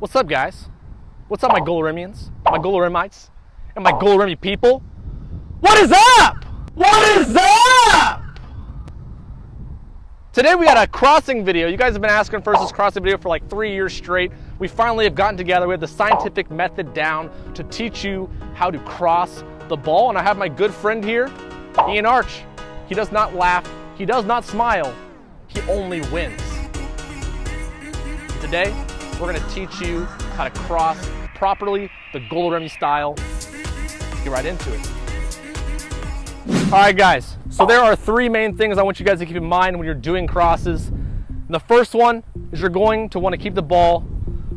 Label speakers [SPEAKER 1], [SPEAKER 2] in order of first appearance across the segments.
[SPEAKER 1] What's up, guys? What's up, my Golarimians, my Golarimites, and my Golarimi people? What is up? What is up? Today we had a crossing video. You guys have been asking for this crossing video for like 3 years straight. We finally have gotten together. We have the scientific method down to teach you how to cross the ball. And I have my good friend here, Ian Arch. He does not laugh. He does not smile. He only wins. Today, we're going to teach you how to cross properly, the Golarimi style. Get right into it. All right, guys. So there are three main things I want you guys to keep in mind when you're doing crosses. And the first one is you're going to want to keep the ball,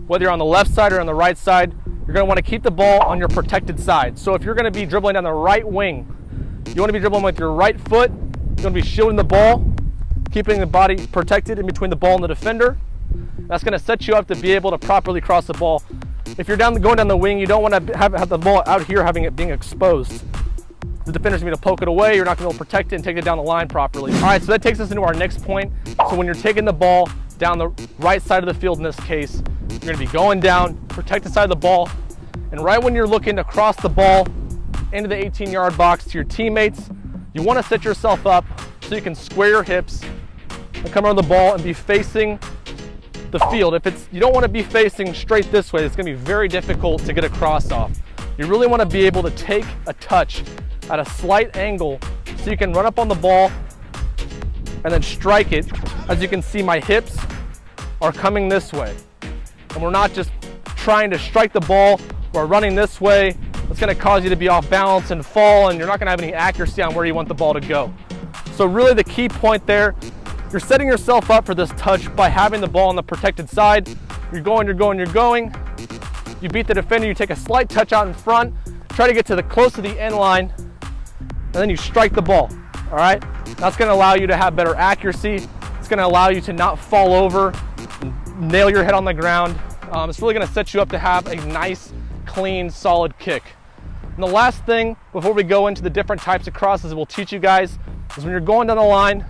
[SPEAKER 1] whether you're on the left side or on the right side, you're going to want to keep the ball on your protected side. So if you're going to be dribbling down the right wing, you want to be dribbling with your right foot. You're going to be shielding the ball, keeping the body protected in between the ball and the defender. That's going to set you up to be able to properly cross the ball. If you're going down the wing, you don't want to have the ball out here having it being exposed. The defender's going to poke it away. You're not going to be able to protect it and take it down the line properly. All right, so that takes us into our next point. So when you're taking the ball down the right side of the field in this case, you're going to be going down, protect the side of the ball, and right when you're looking to cross the ball into the 18-yard box to your teammates, you want to set yourself up so you can square your hips and come around the ball and be facing the field. If you don't want to be facing straight this way, it's going to be very difficult to get a cross off. You really want to be able to take a touch at a slight angle so you can run up on the ball and then strike it. As you can see, my hips are coming this way. And we're not just trying to strike the ball, we're running this way. It's going to cause you to be off balance and fall, and you're not going to have any accuracy on where you want the ball to go. So really the key point there, you're setting yourself up for this touch by having the ball on the protected side. You're going, you're going, you're going. You beat the defender, you take a slight touch out in front, try to get to the close to the end line, and then you strike the ball, all right? That's gonna allow you to have better accuracy. It's gonna allow you to not fall over, and nail your head on the ground. It's really gonna set you up to have a nice, clean, solid kick. And the last thing, before we go into the different types of crosses we'll teach you guys, is when you're going down the line,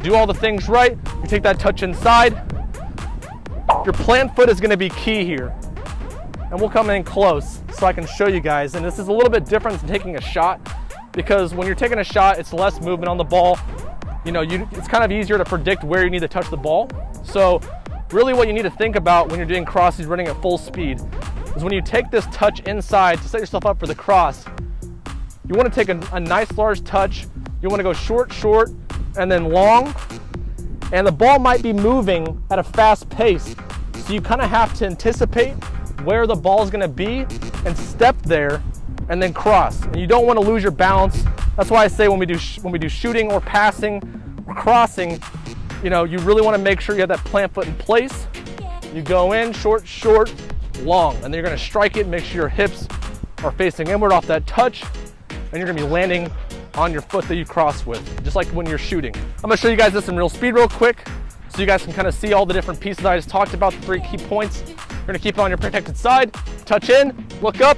[SPEAKER 1] do all the things right, you take that touch inside. Your plant foot is gonna be key here. And we'll come in close so I can show you guys. And this is a little bit different than taking a shot, because when you're taking a shot, it's less movement on the ball. You know, it's kind of easier to predict where you need to touch the ball. So really what you need to think about when you're doing crosses running at full speed is when you take this touch inside to set yourself up for the cross, you want to take a nice large touch. You want to go short, short, and then long. And the ball might be moving at a fast pace. So you kind of have to anticipate where the ball is going to be and step there and then cross. And you don't want to lose your balance. That's why I say when we do shooting or passing or crossing, you know, you really want to make sure you have that plant foot in place. You go in short, short, long, and then you're going to strike it and make sure your hips are facing inward off that touch, and you're going to be landing on your foot that you cross with, just like when you're shooting. I'm going to show you guys this in real speed real quick so you guys can kind of see all the different pieces I just talked about, the three key points. You're going to keep it on your protected side, touch in, look up,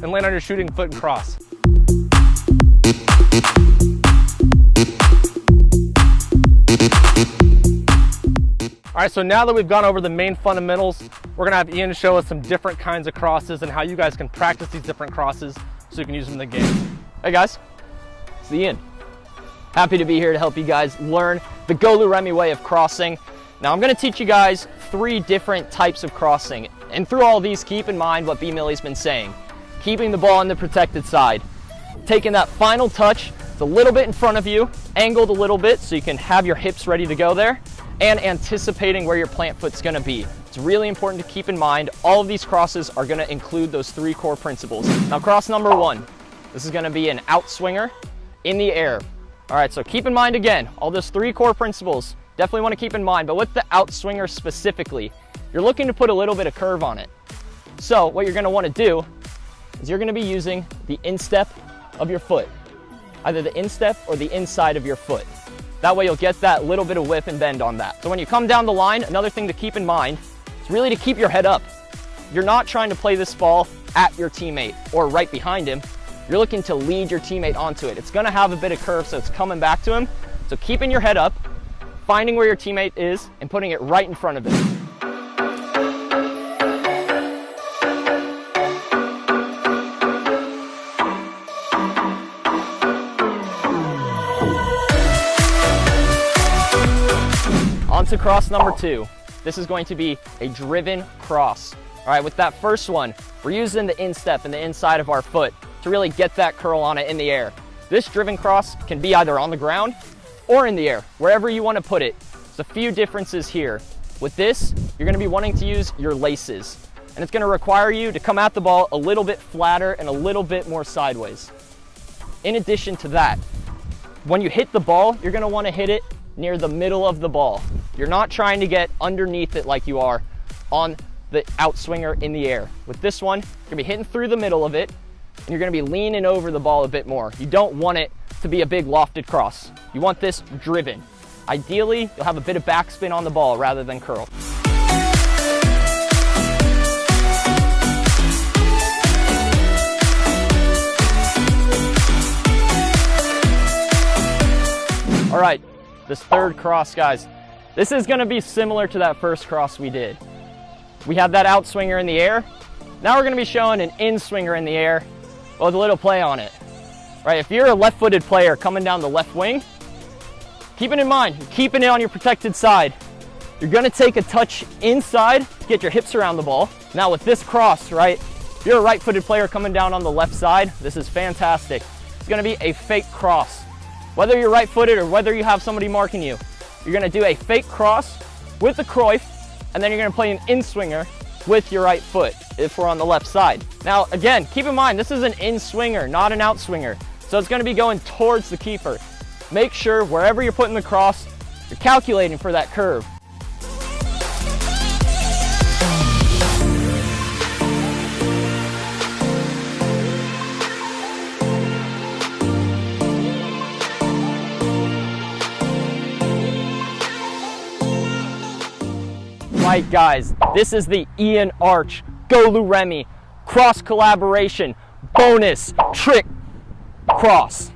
[SPEAKER 1] and land on your shooting foot and cross. All right, so now that we've gone over the main fundamentals, we're gonna have Ian show us some different kinds of crosses and how you guys can practice these different crosses so you can use them in the game.
[SPEAKER 2] Hey guys, it's Ian. Happy to be here to help you guys learn the Golarimi way of crossing. Now I'm gonna teach you guys 3 different types of crossing. And through all these, keep in mind what B. Millie's been saying. Keeping the ball on the protected side. Taking that final touch, it's a little bit in front of you, angled a little bit so you can have your hips ready to go there, and anticipating where your plant foot's gonna be. It's really important to keep in mind all of these crosses are gonna include those 3 core principles. Now cross number 1, this is gonna be an outswinger in the air. All right, so keep in mind again, all those 3 core principles, definitely wanna keep in mind, but with the outswinger specifically, you're looking to put a little bit of curve on it. So what you're gonna wanna do is you're gonna be using the instep of your foot, either the instep or the inside of your foot. That way you'll get that little bit of whip and bend on that. So when you come down the line, another thing to keep in mind is really to keep your head up. You're not trying to play this ball at your teammate or right behind him. You're looking to lead your teammate onto it. It's gonna have a bit of curve, so it's coming back to him. So keeping your head up, finding where your teammate is, and putting it right in front of him. to cross number 2. This is going to be a driven cross. All right, with that first one, we're using the instep and the inside of our foot to really get that curl on it in the air. This driven cross can be either on the ground or in the air, wherever you want to put it. There's a few differences here. With this, you're going to be wanting to use your laces, and it's going to require you to come at the ball a little bit flatter and a little bit more sideways. In addition to that, when you hit the ball, you're going to want to hit it near the middle of the ball. You're not trying to get underneath it like you are on the outswinger in the air. With this one, you're going to be hitting through the middle of it, and you're going to be leaning over the ball a bit more. You don't want it to be a big lofted cross. You want this driven. Ideally, you'll have a bit of backspin on the ball rather than curl. All right, this third cross, guys. This is gonna be similar to that first cross we did. We had that outswinger in the air. Now we're gonna be showing an in-swinger in the air with a little play on it. Right, if you're a left-footed player coming down the left wing, keep it in mind, you're keeping it on your protected side. You're gonna take a touch inside, get your hips around the ball. Now with this cross, right, if you're a right-footed player coming down on the left side, this is fantastic. It's gonna be a fake cross. Whether you're right-footed or whether you have somebody marking you, you're gonna do a fake cross with the Cruyff, and then you're gonna play an in-swinger with your right foot if we're on the left side. Now, again, keep in mind, this is an in-swinger, not an outswinger. So it's gonna be going towards the keeper. Make sure wherever you're putting the cross, you're calculating for that curve. Right, guys, this is the Ian Arch Golu Remy cross collaboration bonus trick cross.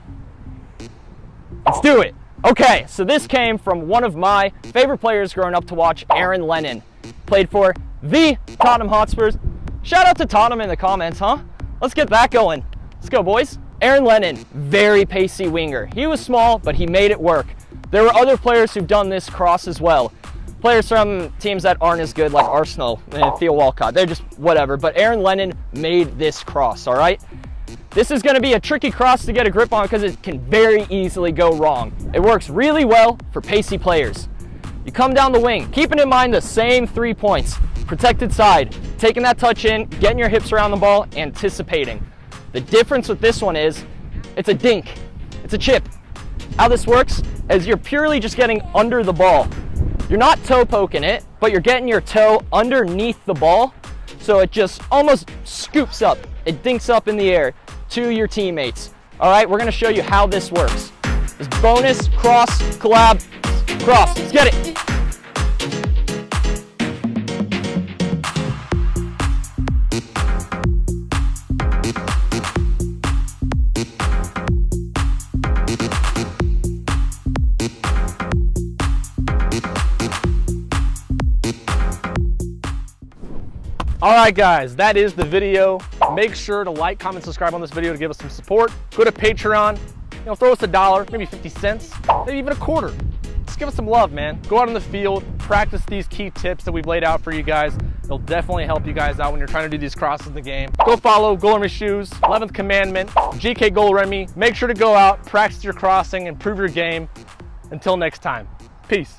[SPEAKER 2] Let's do it. Okay, so this came from one of my favorite players growing up to watch, Aaron Lennon. Played for the Tottenham Hotspurs. Shout out to Tottenham in the comments, huh? Let's get that going. Let's go, boys. Aaron Lennon, very pacey winger. He was small, but he made it work. There were other players who've done this cross as well. Players from teams that aren't as good, like Arsenal and Theo Walcott, they're just whatever. But Aaron Lennon made this cross, all right? This is gonna be a tricky cross to get a grip on because it can very easily go wrong. It works really well for pacey players. You come down the wing, keeping in mind the same 3 points. Protected side, taking that touch in, getting your hips around the ball, anticipating. The difference with this one is, it's a dink, it's a chip. How this works is you're purely just getting under the ball. You're not toe poking it, but you're getting your toe underneath the ball, so it just almost scoops up. It dinks up in the air to your teammates. All right, we're gonna show you how this works. This bonus cross collab cross. Let's get it.
[SPEAKER 1] All right, guys, that is the video. Make sure to like, comment, subscribe on this video to give us some support. Go to Patreon, throw us $1, maybe 50 cents, maybe even a quarter. Just give us some love, man. Go out in the field, practice these key tips that we've laid out for you guys. It'll definitely help you guys out when you're trying to do these crosses in the game. Go follow Golu Remy Shoes, 11th Commandment, GK Golu Remy. Make sure to go out, practice your crossing, improve your game. Until next time, peace.